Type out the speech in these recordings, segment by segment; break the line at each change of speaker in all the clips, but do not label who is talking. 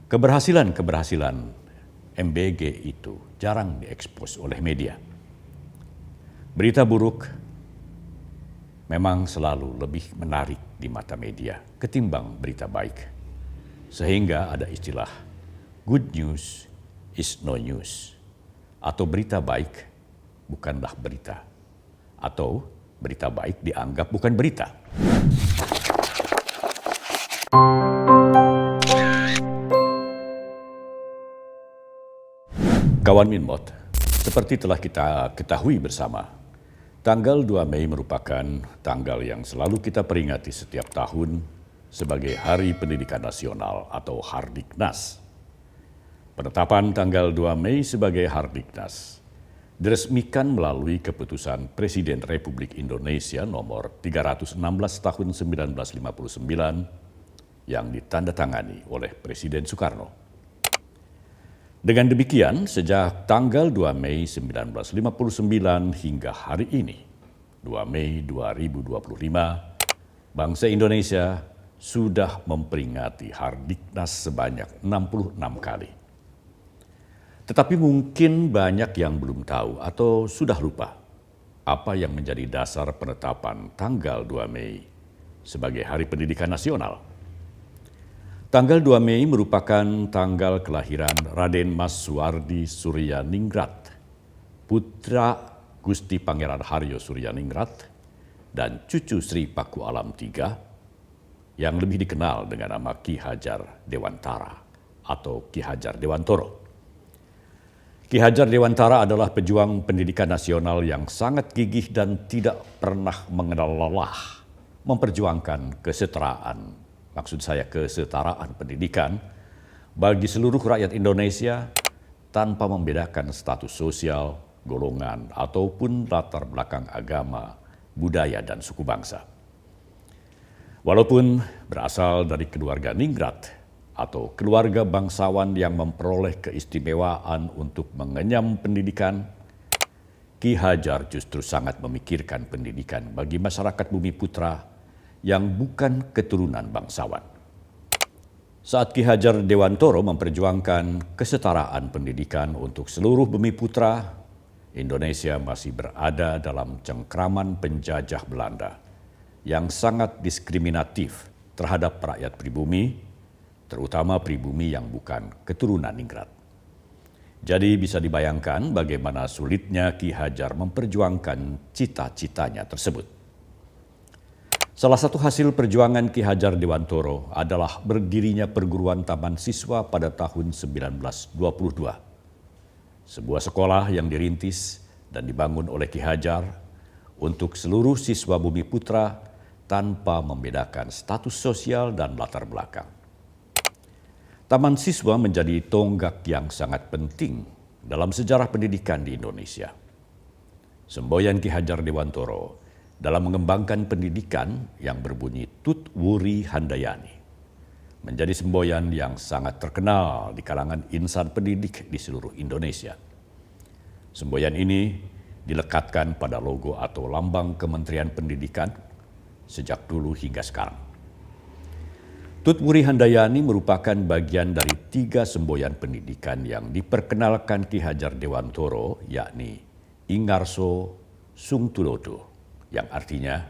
Keberhasilan-keberhasilan MBG itu jarang diekspos oleh media. Berita buruk memang selalu lebih menarik di mata media ketimbang berita baik. Sehingga ada istilah good news is no news, atau berita baik bukanlah berita, atau berita baik dianggap bukan berita. Kawan Minmot, seperti telah kita ketahui bersama, tanggal 2 Mei merupakan tanggal yang selalu kita peringati setiap tahun sebagai Hari Pendidikan Nasional atau Hardiknas. Penetapan tanggal 2 Mei sebagai Hardiknas diresmikan melalui keputusan Presiden Republik Indonesia nomor 316 tahun 1959 yang ditandatangani oleh Presiden Soekarno. Dengan demikian, sejak tanggal 2 Mei 1959 hingga hari ini, 2 Mei 2025, bangsa Indonesia sudah memperingati Hardiknas sebanyak 66 kali. Tetapi mungkin banyak yang belum tahu atau sudah lupa apa yang menjadi dasar penetapan tanggal 2 Mei sebagai Hari Pendidikan Nasional. Tanggal 2 Mei merupakan tanggal kelahiran Raden Mas Suwardi Suryaningrat, putra Gusti Pangeran Haryo Suryaningrat dan cucu Sri Paku Alam III yang lebih dikenal dengan nama Ki Hajar Dewantara atau Ki Hajar Dewantoro. Ki Hajar Dewantara adalah pejuang pendidikan nasional yang sangat gigih dan tidak pernah mengenal lelah memperjuangkan kesetaraan. Maksud saya kesetaraan pendidikan bagi seluruh rakyat Indonesia tanpa membedakan status sosial, golongan, ataupun latar belakang agama, budaya, dan suku bangsa. Walaupun berasal dari keluarga Ningrat atau keluarga bangsawan yang memperoleh keistimewaan untuk mengenyam pendidikan, Ki Hajar justru sangat memikirkan pendidikan bagi masyarakat Bumi Putra yang bukan keturunan bangsawan. Saat Ki Hajar Dewantoro memperjuangkan kesetaraan pendidikan untuk seluruh Bumi Putra, Indonesia masih berada dalam cengkraman penjajah Belanda yang sangat diskriminatif terhadap rakyat pribumi, terutama pribumi yang bukan keturunan Ningrat. Jadi bisa dibayangkan bagaimana sulitnya Ki Hajar memperjuangkan cita-citanya tersebut. Salah satu hasil perjuangan Ki Hajar Dewantoro adalah berdirinya perguruan taman siswa pada tahun 1922. Sebuah sekolah yang dirintis dan dibangun oleh Ki Hajar untuk seluruh siswa Bumi Putra tanpa membedakan status sosial dan latar belakang. Taman siswa menjadi tonggak yang sangat penting dalam sejarah pendidikan di Indonesia. Semboyan Ki Hajar Dewantoro dalam mengembangkan pendidikan yang berbunyi Tut Wuri Handayani menjadi semboyan yang sangat terkenal di kalangan insan pendidik di seluruh Indonesia. Semboyan ini dilekatkan pada logo atau lambang Kementerian Pendidikan sejak dulu hingga sekarang. Tut Wuri Handayani merupakan bagian dari 3 semboyan pendidikan yang diperkenalkan Ki Hajar Dewantoro, yakni Ingarso Sungtulodo, yang artinya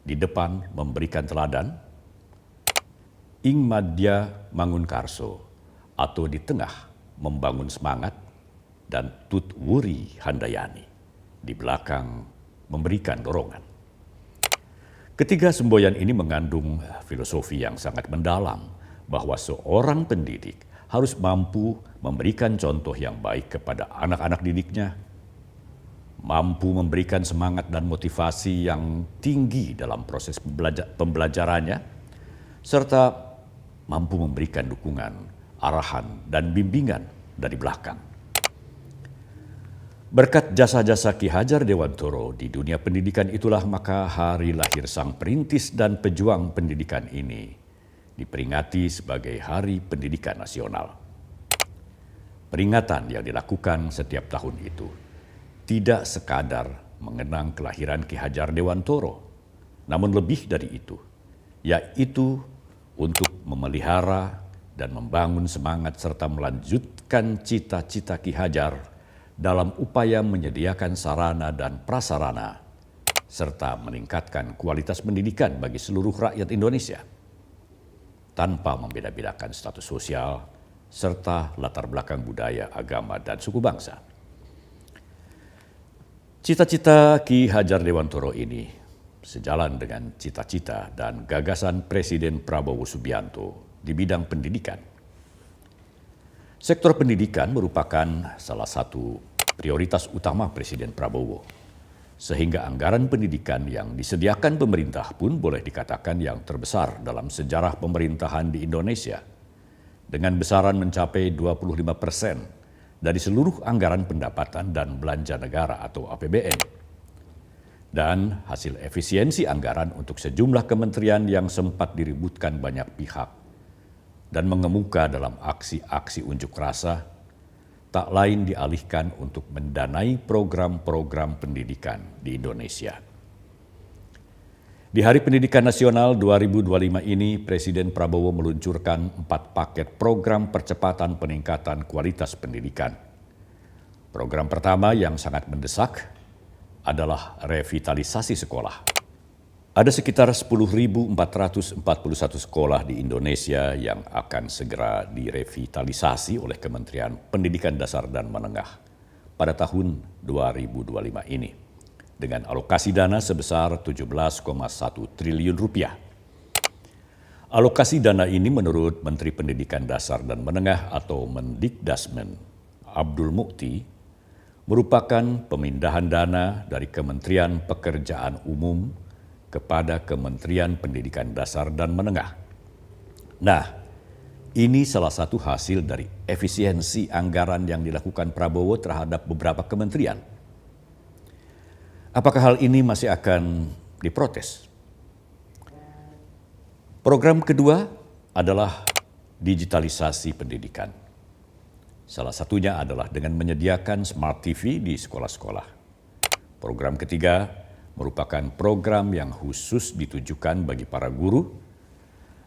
di depan memberikan teladan, Ing Madya Mangunkarso atau di tengah membangun semangat, dan Tut Wuri Handayani di belakang memberikan dorongan. Ketiga semboyan ini mengandung filosofi yang sangat mendalam bahwa seorang pendidik harus mampu memberikan contoh yang baik kepada anak-anak didiknya, mampu memberikan semangat dan motivasi yang tinggi dalam proses pembelajarannya, serta mampu memberikan dukungan, arahan, dan bimbingan dari belakang. Berkat jasa-jasa Ki Hajar Dewantoro di dunia pendidikan itulah maka hari lahir sang perintis dan pejuang pendidikan ini diperingati sebagai Hari Pendidikan Nasional. Peringatan yang dilakukan setiap tahun itu tidak sekadar mengenang kelahiran Ki Hajar Dewantoro, namun lebih dari itu, yaitu untuk memelihara dan membangun semangat serta melanjutkan cita-cita Ki Hajar dalam upaya menyediakan sarana dan prasarana serta meningkatkan kualitas pendidikan bagi seluruh rakyat Indonesia tanpa membeda-bedakan status sosial serta latar belakang budaya, agama, dan suku bangsa. Cita-cita Ki Hajar Dewantoro ini sejalan dengan cita-cita dan gagasan Presiden Prabowo Subianto di bidang pendidikan. Sektor pendidikan merupakan salah satu prioritas utama Presiden Prabowo, sehingga anggaran pendidikan yang disediakan pemerintah pun boleh dikatakan yang terbesar dalam sejarah pemerintahan di Indonesia, dengan besaran mencapai 25% dari seluruh anggaran pendapatan dan belanja negara atau APBN. Dan hasil efisiensi anggaran untuk sejumlah kementerian yang sempat diributkan banyak pihak dan mengemuka dalam aksi-aksi unjuk rasa, tak lain dialihkan untuk mendanai program-program pendidikan di Indonesia. Di Hari Pendidikan Nasional 2025 ini, Presiden Prabowo meluncurkan 4 paket program percepatan peningkatan kualitas pendidikan. Program pertama yang sangat mendesak adalah revitalisasi sekolah. Ada sekitar 10.441 sekolah di Indonesia yang akan segera direvitalisasi oleh Kementerian Pendidikan Dasar dan Menengah pada tahun 2025 ini dengan alokasi dana sebesar 17,1 triliun rupiah. Alokasi dana ini menurut Menteri Pendidikan Dasar dan Menengah atau Mendikdasmen Abdul Mukti merupakan pemindahan dana dari Kementerian Pekerjaan Umum kepada Kementerian Pendidikan Dasar dan Menengah. Nah, ini salah satu hasil dari efisiensi anggaran yang dilakukan Prabowo terhadap beberapa kementerian. Apakah hal ini masih akan diprotes? Program kedua adalah digitalisasi pendidikan. Salah satunya adalah dengan menyediakan Smart TV di sekolah-sekolah. Program ketiga merupakan program yang khusus ditujukan bagi para guru,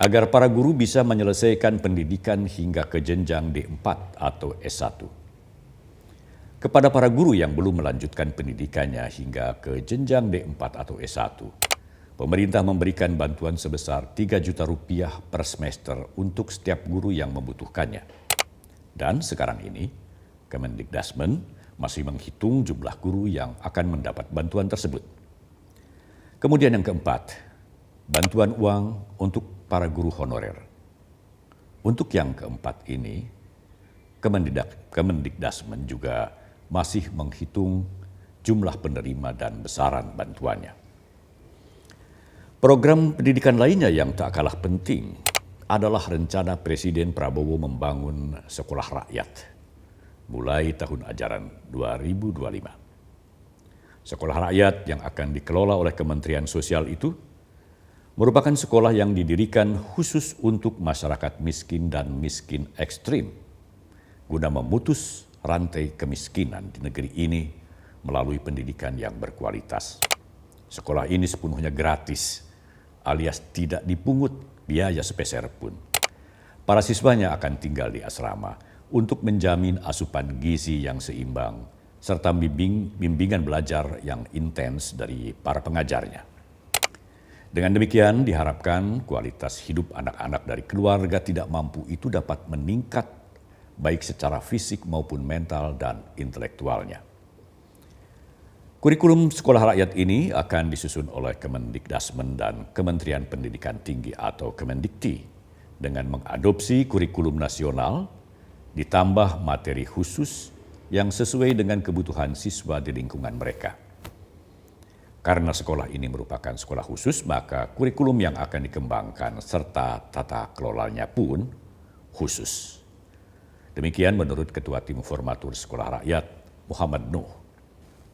agar para guru bisa menyelesaikan pendidikan hingga ke jenjang D4 atau S1. Kepada para guru yang belum melanjutkan pendidikannya hingga ke jenjang D4 atau S1, pemerintah memberikan bantuan sebesar 3 juta rupiah per semester untuk setiap guru yang membutuhkannya. Dan sekarang ini, Kemendikdasmen masih menghitung jumlah guru yang akan mendapat bantuan tersebut. Kemudian yang keempat, bantuan uang untuk para guru honorer. Untuk yang keempat ini, Kemendikdasmen juga masih menghitung jumlah penerima dan besaran bantuannya. Program pendidikan lainnya yang tak kalah penting adalah rencana Presiden Prabowo membangun sekolah rakyat mulai tahun ajaran 2025. Sekolah rakyat yang akan dikelola oleh Kementerian Sosial itu merupakan sekolah yang didirikan khusus untuk masyarakat miskin dan miskin ekstrim, guna memutus rantai kemiskinan di negeri ini melalui pendidikan yang berkualitas. Sekolah ini sepenuhnya gratis, alias tidak dipungut biaya sepeser pun. Para siswanya akan tinggal di asrama untuk menjamin asupan gizi yang seimbang, serta bimbingan belajar yang intens dari para pengajarnya. Dengan demikian diharapkan kualitas hidup anak-anak dari keluarga tidak mampu itu dapat meningkat baik secara fisik maupun mental dan intelektualnya. Kurikulum sekolah rakyat ini akan disusun oleh Kemendikdasmen dan Kementerian Pendidikan Tinggi atau Kemendikti dengan mengadopsi kurikulum nasional ditambah materi khusus yang sesuai dengan kebutuhan siswa di lingkungan mereka. Karena sekolah ini merupakan sekolah khusus, maka kurikulum yang akan dikembangkan serta tata kelolanya pun khusus. Demikian menurut Ketua Tim Formatur Sekolah Rakyat, Muhammad Nuh.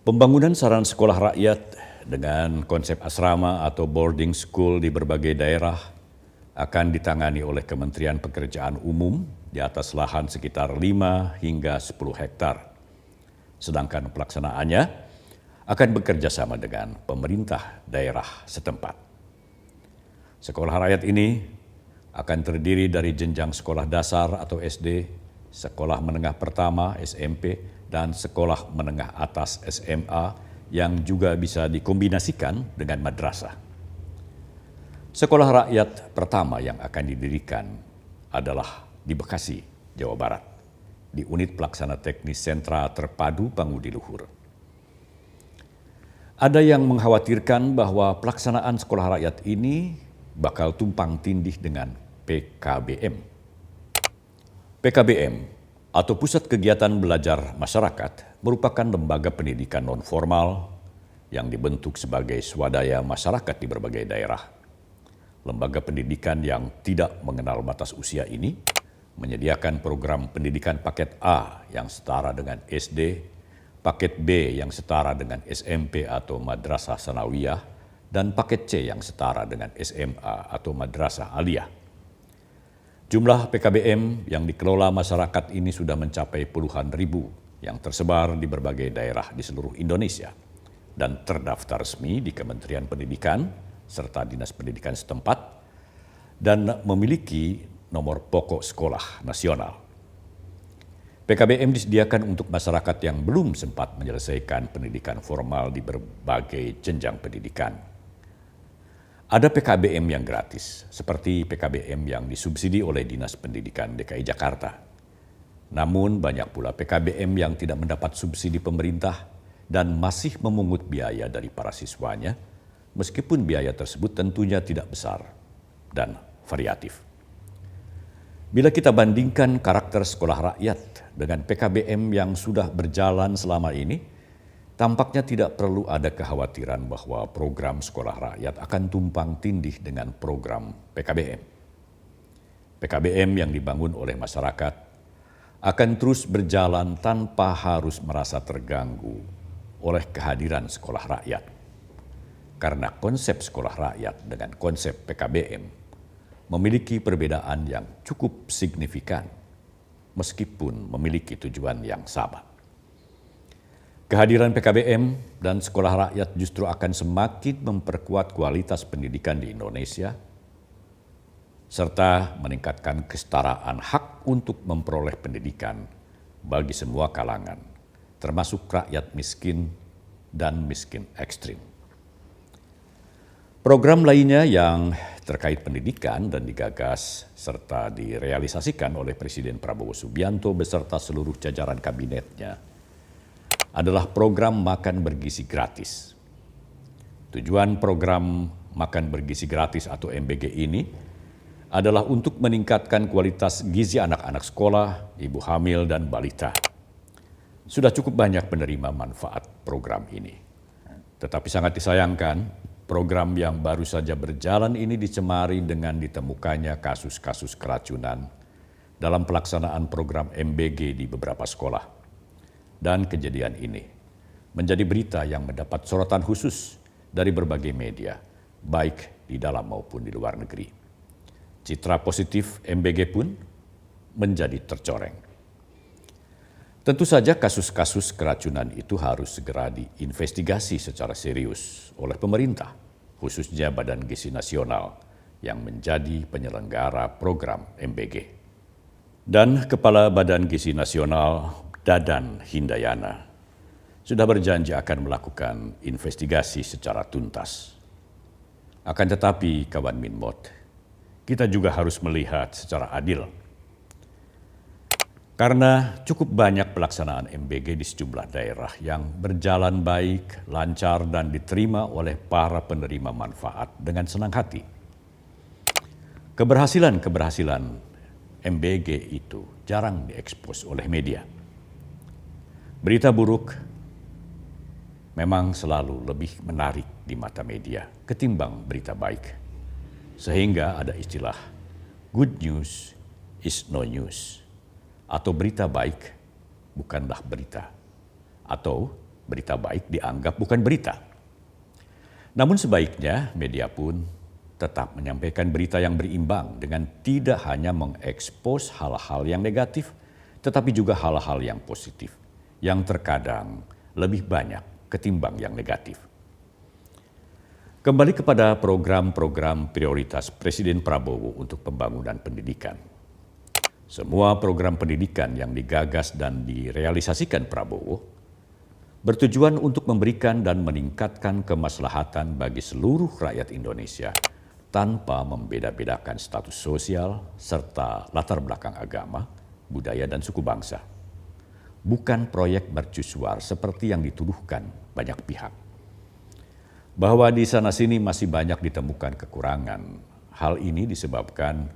Pembangunan sarana sekolah rakyat dengan konsep asrama atau boarding school di berbagai daerah akan ditangani oleh Kementerian Pekerjaan Umum di atas lahan sekitar 5 hingga 10 hektar. Sedangkan pelaksanaannya akan bekerja sama dengan pemerintah daerah setempat. Sekolah rakyat ini akan terdiri dari jenjang sekolah dasar atau SD, sekolah menengah pertama SMP, dan sekolah menengah atas SMA yang juga bisa dikombinasikan dengan madrasah. Sekolah rakyat pertama yang akan didirikan adalah di Bekasi, Jawa Barat, di unit pelaksana teknis sentra terpadu Pangudi Luhur. Ada yang mengkhawatirkan bahwa pelaksanaan sekolah rakyat ini bakal tumpang tindih dengan PKBM. PKBM atau Pusat Kegiatan Belajar Masyarakat merupakan lembaga pendidikan non-formal yang dibentuk sebagai swadaya masyarakat di berbagai daerah. Lembaga pendidikan yang tidak mengenal batas usia ini menyediakan program pendidikan paket A yang setara dengan SD, paket B yang setara dengan SMP atau Madrasah Sanawiyah, dan paket C yang setara dengan SMA atau Madrasah Aliyah. Jumlah PKBM yang dikelola masyarakat ini sudah mencapai puluhan ribu yang tersebar di berbagai daerah di seluruh Indonesia dan terdaftar resmi di Kementerian Pendidikan serta Dinas Pendidikan setempat dan memiliki nomor pokok sekolah nasional. PKBM disediakan untuk masyarakat yang belum sempat menyelesaikan pendidikan formal di berbagai jenjang pendidikan. Ada PKBM yang gratis, seperti PKBM yang disubsidi oleh Dinas Pendidikan DKI Jakarta. Namun banyak pula PKBM yang tidak mendapat subsidi pemerintah dan masih memungut biaya dari para siswanya, meskipun biaya tersebut tentunya tidak besar dan variatif. Bila kita bandingkan karakter sekolah rakyat dengan PKBM yang sudah berjalan selama ini, tampaknya tidak perlu ada kekhawatiran bahwa program sekolah rakyat akan tumpang tindih dengan program PKBM. PKBM yang dibangun oleh masyarakat akan terus berjalan tanpa harus merasa terganggu oleh kehadiran sekolah rakyat. Karena konsep sekolah rakyat dengan konsep PKBM memiliki perbedaan yang cukup signifikan meskipun memiliki tujuan yang sama. Kehadiran PKBM dan sekolah rakyat justru akan semakin memperkuat kualitas pendidikan di Indonesia, serta meningkatkan kesetaraan hak untuk memperoleh pendidikan bagi semua kalangan, termasuk rakyat miskin dan miskin ekstrim. Program lainnya yang terkait pendidikan dan digagas serta direalisasikan oleh Presiden Prabowo Subianto beserta seluruh jajaran kabinetnya adalah program makan bergizi gratis. Tujuan program makan bergizi gratis atau MBG ini adalah untuk meningkatkan kualitas gizi anak-anak sekolah, ibu hamil, dan balita. Sudah cukup banyak penerima manfaat program ini. Tetapi sangat disayangkan, program yang baru saja berjalan ini dicemari dengan ditemukannya kasus-kasus keracunan dalam pelaksanaan program MBG di beberapa sekolah. Dan kejadian ini menjadi berita yang mendapat sorotan khusus dari berbagai media, baik di dalam maupun di luar negeri. Citra positif MBG pun menjadi tercoreng. Tentu saja kasus-kasus keracunan itu harus segera diinvestigasi secara serius oleh pemerintah, khususnya Badan Gizi Nasional yang menjadi penyelenggara program MBG. Dan Kepala Badan Gizi Nasional Dadan Hindayana sudah berjanji akan melakukan investigasi secara tuntas. Akan tetapi, kawan Minmot, kita juga harus melihat secara adil. Karena cukup banyak pelaksanaan MBG di sejumlah daerah yang berjalan baik, lancar, dan diterima oleh para penerima manfaat dengan senang hati. Keberhasilan MBG itu jarang diekspos oleh media. Berita buruk memang selalu lebih menarik di mata media ketimbang berita baik. Sehingga ada istilah good news is no news. Atau berita baik bukanlah berita. Atau berita baik dianggap bukan berita. Namun sebaiknya media pun tetap menyampaikan berita yang berimbang dengan tidak hanya mengekspos hal-hal yang negatif, tetapi juga hal-hal yang positif, yang terkadang lebih banyak ketimbang yang negatif. Kembali kepada program-program prioritas Presiden Prabowo untuk pembangunan pendidikan. Semua program pendidikan yang digagas dan direalisasikan Prabowo bertujuan untuk memberikan dan meningkatkan kemaslahatan bagi seluruh rakyat Indonesia tanpa membeda-bedakan status sosial serta latar belakang agama, budaya, dan suku bangsa. Bukan proyek mercusuar seperti yang dituduhkan banyak pihak. Bahwa di sana-sini masih banyak ditemukan kekurangan. Hal ini disebabkan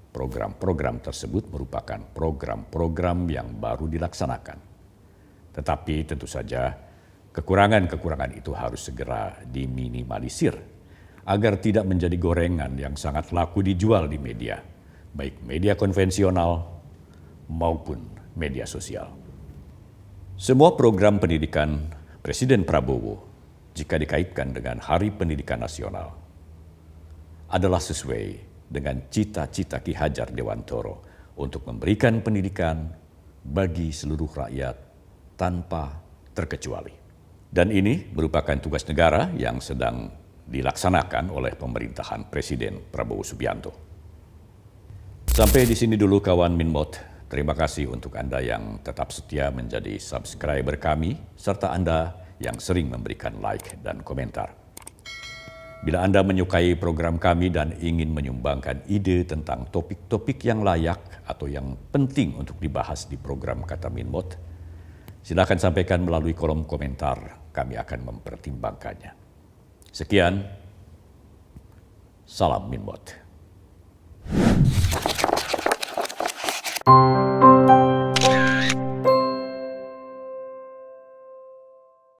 program-program tersebut merupakan program-program yang baru dilaksanakan. Tetapi tentu saja kekurangan-kekurangan itu harus segera diminimalisir agar tidak menjadi gorengan yang sangat laku dijual di media, baik media konvensional maupun media sosial. Semua program pendidikan Presiden Prabowo jika dikaitkan dengan Hari Pendidikan Nasional adalah sesuai dengan cita-cita Ki Hajar Dewantoro untuk memberikan pendidikan bagi seluruh rakyat tanpa terkecuali. Dan ini merupakan tugas negara yang sedang dilaksanakan oleh pemerintahan Presiden Prabowo Subianto. Sampai di sini dulu kawan Minmot. Terima kasih untuk Anda yang tetap setia menjadi subscriber kami, serta Anda yang sering memberikan like dan komentar. Bila Anda menyukai program kami dan ingin menyumbangkan ide tentang topik-topik yang layak atau yang penting untuk dibahas di program Kata Minmot, silakan sampaikan melalui kolom komentar, kami akan mempertimbangkannya. Sekian, salam Minmot.